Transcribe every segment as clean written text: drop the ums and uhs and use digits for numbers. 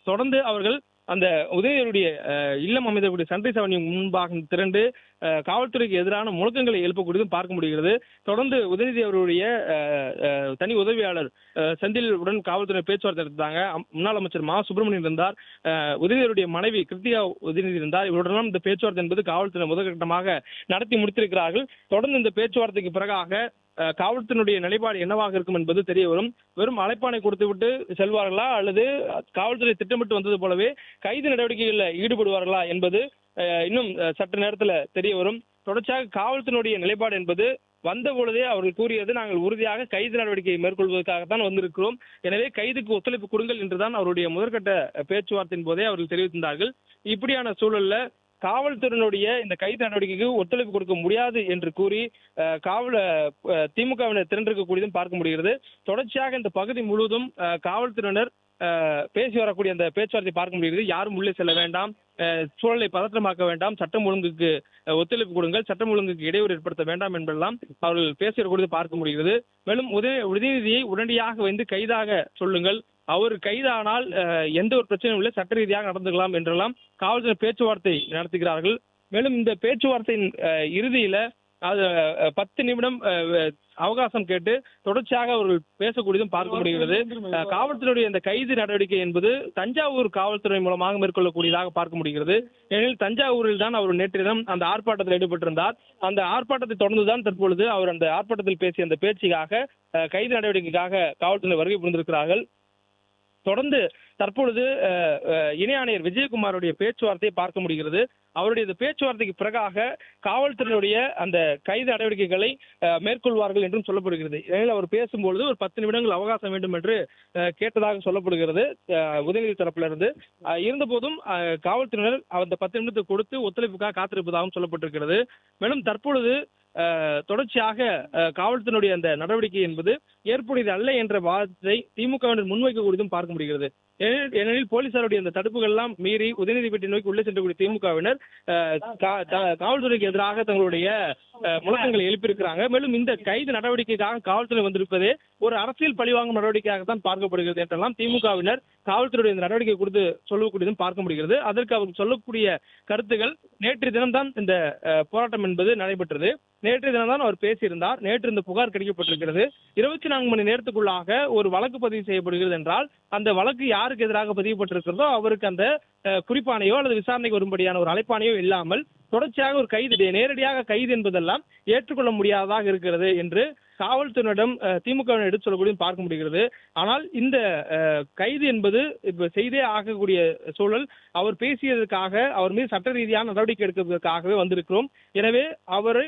தொடர்ந்து அவர்கள் அந்த உதயநிதியுடைய இல்லம் அமைந்தக்கூடிய சன்ரைஸ் அவென்யூ முன்பாக திரண்டு காவல்துறைக்கு எதிரான முழக்கங்களை எழுப்பக்கூடியதும் பார்க்க முடிகிறது. தொடர்ந்து உதயநிதி அவருடைய தனி உதவியாளர் செந்திலுடன் காவல்துறை பேச்சுவார்த்தை நடத்தாங்க. முன்னாள் அமைச்சர் மா சுப்பிரமணியன் இருந்தார், உதயநிதியுடைய மனைவி கிருத்திகா உதயநிதி இருந்தார். இவருடன் இந்த பேச்சுவார்த்தை என்பது காவல்துறை முதற்கட்டமாக நடத்தி முடித்திருக்கிறார்கள். தொடர்ந்து இந்த பேச்சுவார்த்தைக்கு பிறகாக காவல்துறையினுடைய நிலைப்பாடு என்னவாக இருக்கும் என்பது தெரிய வரும். வெறும் அழைப்பாணை கொடுத்துவிட்டு செல்வார்களா அல்லது காவல்துறை திட்டமிட்டு வந்தது போலவே கைது நடவடிக்கைகளில் ஈடுபடுவார்களா என்பது இன்னும் சற்று நேரத்தில் தெரிய வரும். தொடர்ச்சியாக காவல்துறையினுடைய நிலைப்பாடு என்பது வந்த பொழுதே அவர்கள் கூறியது, நாங்கள் உறுதியாக கைது நடவடிக்கையை மேற்கொள்வதற்காகத்தான் வந்திருக்கிறோம், எனவே கைதுக்கு ஒத்துழைப்பு கொடுங்கள் என்றுதான் அவருடைய முதற்கட்ட பேச்சுவார்த்தையின் போதே அவர்கள் தெரிவித்திருந்தார்கள். இப்படியான சூழல்ல காவல்துறையினுடைய இந்த கைது நடவடிக்கைக்கு ஒத்துழைப்பு கொடுக்க முடியாது என்று கூறி திமுகவினர் திரண்டிருக்கக்கூடியதும் பார்க்க முடிகிறது. தொடர்ச்சியாக இந்த பகுதி முழுவதும் காவல்துறையினர் பேசி வரக்கூடிய அந்த பேச்சுவார்த்தை பார்க்க முடிகிறது. யாரும் உள்ளே செல்ல வேண்டாம், சூழலை பதற்றமாக்க வேண்டாம், சட்டம் ஒழுங்குக்கு ஒத்துழைப்பு கொடுங்கள், சட்டம் ஒழுங்குக்கு இடையூறு ஏற்படுத்த வேண்டாம் என்பதெல்லாம் அவர்கள் பேசுகிற பார்க்க முடிகிறது. மேலும் உதயநிதியை உடனடியாக வந்து கைதாக சொல்லுங்கள், அவர் கைதானால் எந்த ஒரு பிரச்சனையும் இல்லை, சட்ட ரீதியாக நடந்துக்கலாம் என்றெல்லாம் காவல்துறை பேச்சுவார்த்தை நடத்துகிறார்கள். மேலும் இந்த பேச்சுவார்த்தையின் இறுதியில அது 10 நிமிடம் அவகாசம் கேட்டு தொடர்ச்சியாக அவர்கள் பேசக்கூடியதும் பார்க்க முடிகிறது. காவல்துறையுடைய இந்த கைது நடவடிக்கை என்பது தஞ்சாவூர் காவல்துறை மூலமாக மேற்கொள்ளக்கூடியதாக பார்க்க முடிகிறது. ஏனெனில் தஞ்சாவூரில் தான் அவர் நேற்று தினம் அந்த ஆர்ப்பாட்டத்தில் ஈடுபட்டிருந்தார். அந்த ஆர்ப்பாட்டத்தை தொடர்ந்துதான் தற்பொழுது அவர் அந்த ஆர்ப்பாட்டத்தில் பேசிய அந்த பேச்சுக்காக கைது நடவடிக்கைக்காக காவல்துறை வருகை புரிந்திருக்கிறார்கள். தொடர்ந்து தற்பொழுது இணை ஆணையர் விஜயகுமாருடைய பேச்சுவார்த்தையை பார்க்க முடிகிறது. அவருடைய இந்த பேச்சுவார்த்தைக்கு பிறகாக காவல்துறையினுடைய அந்த கைது நடவடிக்கைகளை மேற்கொள்வார்கள் என்றும் சொல்லப்படுகிறது. ஏனெனில் அவர் பேசும்பொழுது ஒரு 10 நிமிடங்கள் அவகாசம் வேண்டும் என்று கேட்டதாக சொல்லப்படுகிறது உதயநிதி தரப்பிலிருந்து. இருந்த போதும் காவல்துறையினர் அந்த 10 நிமிடத்தை கொடுத்து ஒத்துழைப்புக்காக காத்திருப்பதாகவும் சொல்லப்பட்டிருக்கிறது. மேலும் தற்பொழுது தொடர்ச்சியாக காவல்துறையினுடைய அந்த நடவடிக்கை என்பது ஏற்புடையது அல்ல என்ற வாதத்தை திமுகவினர் முன்வைக்கக்கூடியதும் பார்க்க முடிகிறது. ஏனெனில் போலீசாருடைய அந்த தடுப்புகள் எல்லாம் மீறி உதயநிதி வீட்டை நோக்கி உள்ளே சென்றக்கூடிய திமுகவினர் காவல்துறைக்கு எதிராக தங்களுடைய முழக்கங்களை எழுப்பியிருக்கிறாங்க. மேலும் இந்த கைது நடவடிக்கைக்காக காவல்துறை வந்திருப்பதே ஒரு அரசியல் பழிவாங்கும் நடவடிக்கையாகத்தான் பார்க்கப்படுகிறது என்றெல்லாம் திமுகவினர் காவல்துறையுடைய இந்த நடவடிக்கை குறித்து சொல்லக்கூடியதும் பார்க்க முடிகிறது. அதற்கு அவர் சொல்லக்கூடிய கருத்துகள், நேற்று தினம்தான் இந்த போராட்டம் என்பது நடைபெற்றது, நேற்று தினம்தான் அவர் பேசியிருந்தார், நேற்று இந்த புகார் கிடைக்கப்பட்டிருக்கிறது, 24 மணி நேரத்துக்குள்ளாக ஒரு வழக்கு பதிவு செய்யப்படுகிறது என்றால் அந்த வழக்கு யாருக்கு எதிராக பதிவுபட்டிருக்கிறதோ அவருக்கு அந்த குறிப்பானையோ அல்லது விசாரணைக்கு வரும்படியான ஒரு அழைப்பானையோ இல்லாமல் தொடர்ச்சியாக ஒரு கைது, நேரடியாக கைது என்பதெல்லாம் ஏற்றுக்கொள்ள முடியாததாக இருக்கிறது என்று காவல்துறையிடம் திமுக எடுத்து சொல்லக்கூடிய பார்க்க முடிகிறது. ஆனால் இந்த கைது என்பது இப்ப செய்தே ஆகக்கூடிய சூழல். அவர் பேசியதற்காக அவர் மீது சட்ட ரீதியான நடவடிக்கை எடுக்கிறதுக்காகவே வந்திருக்கிறோம், எனவே அவரை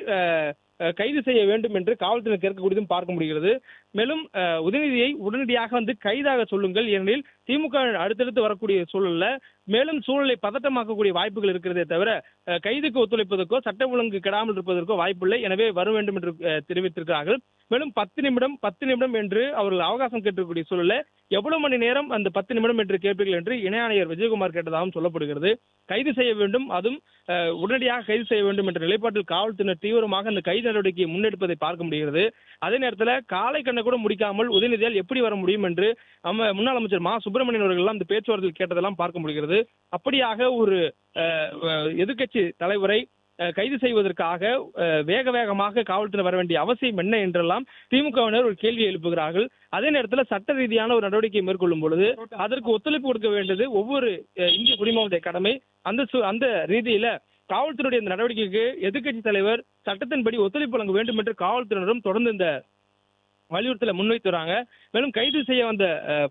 கைது செய்ய வேண்டும் என்று காவல்துறை கேட்கக்கூடியதும் பார்க்க முடிகிறது. மேலும் உதயநிதியை உடனடியாக வந்து கைதாக சொல்லுங்கள், ஏனெனில் திமுக அடுத்தடுத்து வரக்கூடிய சூழல்ல மேலும் சூழலை பதட்டமாக்கக்கூடிய வாய்ப்புகள் இருக்கிறதே தவிர கைதுக்கு ஒத்துழைப்பதற்கோ சட்ட ஒழுங்கு கெடாமல் இருப்பதற்கோ வாய்ப்பில்லை, எனவே வர வேண்டும் என்று தெரிவித்திருக்கிறார்கள். மேலும் 10 நிமிடம் என்று அவர்கள் அவகாசம் கேட்டிருக்கக்கூடிய சூழல்ல எவ்வளவு மணி நேரம் அந்த 10 நிமிடம் என்று கேட்பீர்கள் என்று இணை ஆணையர் விஜயகுமார் கேட்டதாகவும் சொல்லப்படுகிறது. கைது செய்ய வேண்டும், அதுவும் உடனடியாக கைது செய்ய வேண்டும் என்ற நிலைப்பாட்டில் காவல்துறையினர் தீவிரமாக அந்த கைது நடவடிக்கையை முன்னெடுப்பதை பார்க்க முடிகிறது. அதே நேரத்தில் காலை கண்ணை கூட முடிக்காமல் உதயநிதியால் எப்படி வர முடியும் என்று முன்னாள் அமைச்சர் மா சுப்பிரமணியன் அவர்கள் எல்லாம் இந்த பேச்சுவார்த்தையில் கேட்டதெல்லாம் பார்க்க முடிகிறது. அப்படியாக ஒரு எதிர்க்கட்சி தலைவரை கைது செய்வதற்காக வேகமாக காவல்துறை வர வேண்டிய அவசியம் என்ன என்றெல்லாம் திமுகவினர் ஒரு கேள்வி எழுப்புகிறார்கள். அதே நேரத்தில் சட்ட ரீதியான ஒரு நடவடிக்கை மேற்கொள்ளும் பொழுது அதற்கு ஒத்துழைப்பு கொடுக்க வேண்டியது ஒவ்வொரு இந்திய குடிமகனுடைய கடமை. அந்த ரீதியில காவல்துறையுடைய இந்த நடவடிக்கைக்கு எதிர்க்கட்சி தலைவர் சட்டத்தின்படி ஒத்துழைப்பு வழங்க வேண்டும் என்று காவல்துறையினரும் தொடர்ந்து இந்த வலியுறுத்தலை முன்வைத்துறாங்க. மேலும் கைது செய்ய வந்த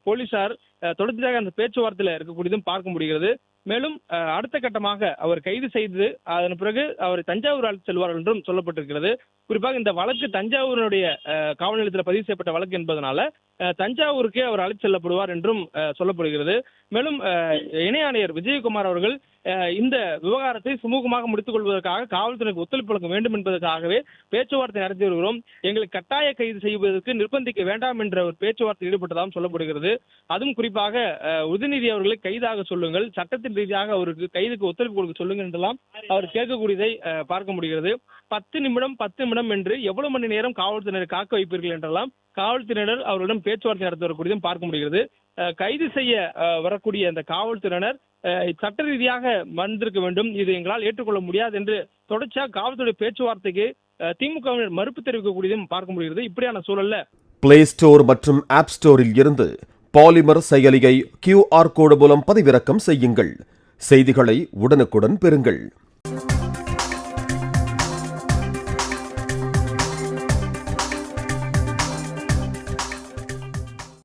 போலீசார் தொடர்ச்சியாக அந்த பேச்சுவார்த்தையில் இருக்கக்கூடியதும் பார்க்க முடிகிறது. மேலும் அடுத்த கட்டமாக அவர் கைது செய்து அதன் பிறகு அவர் தஞ்சாவூர் அழைத்து செல்வார்கள் என்றும் சொல்லப்பட்டிருக்கிறது. குறிப்பாக இந்த வழக்கு தஞ்சாவூரினுடைய காவல் நிலையத்தில் பதிவு செய்யப்பட்ட வழக்கு என்பதனால தஞ்சாவூருக்கே அவர் அழைத்து செல்லப்படுவார் என்றும் சொல்லப்படுகிறது. மேலும் இணை ஆணையர் விஜயகுமார் அவர்கள் இந்த விவகாரத்தை சுமூகமாக முடித்துக் கொள்வதற்காக காவல்துறைக்கு ஒத்துழைப்பு வழங்க வேண்டும் என்பதற்காகவே பேச்சுவார்த்தை நடத்தி வருகிறோம், எங்களை கட்டாய கைது செய்வதற்கு நிர்பந்திக்க வேண்டாம் என்ற ஒரு பேச்சுவார்த்தை ஈடுபட்டதாகவும் சொல்லப்படுகிறது. அதுவும் குறிப்பாக உதயநிதி அவர்களை கைதாக சொல்லுங்கள், சட்டத்தின் ரீதியாக அவருக்கு கைதுக்கு ஒத்துழைப்பு கொடுக்க சொல்லுங்கள் என்றெல்லாம் அவர் கேட்கக்கூடியதை பார்க்க முடிகிறது. 10 நிமிடம் என்று எவ்வளவு மணி நேரம் காவல்துறையினர் காக்க வைப்பீர்கள் என்றெல்லாம் காவல்துறையினர் அவர்களிடம் பேச்சுவார்த்தை நடத்தி வரக்கூடியதும் பார்க்க முடிகிறது. கைது செய்ய வரக்கூடிய அந்த காவல்துறையினர் சட்ட ரீதியாக வந்திருக்க வேண்டும். இது எங்களால் ஏற்றுக்கொள்ள முடியாது என்று தொடர்ச்சியாக காவல்துறை பேச்சுவார்த்தைக்கு திமுகவினர் மறுப்பு தெரிவிக்கக்கூடியதும் பார்க்க முடிகிறது. இப்படியான சூழல்ல பிளே ஸ்டோர் மற்றும் ஆப் ஸ்டோரில் இருந்து பாலிமர் செயலியை QR கோடு மூலம் பதிவிறக்கம் செய்யுங்கள். செய்திகளை உடனுக்குடன் பெறுங்கள்.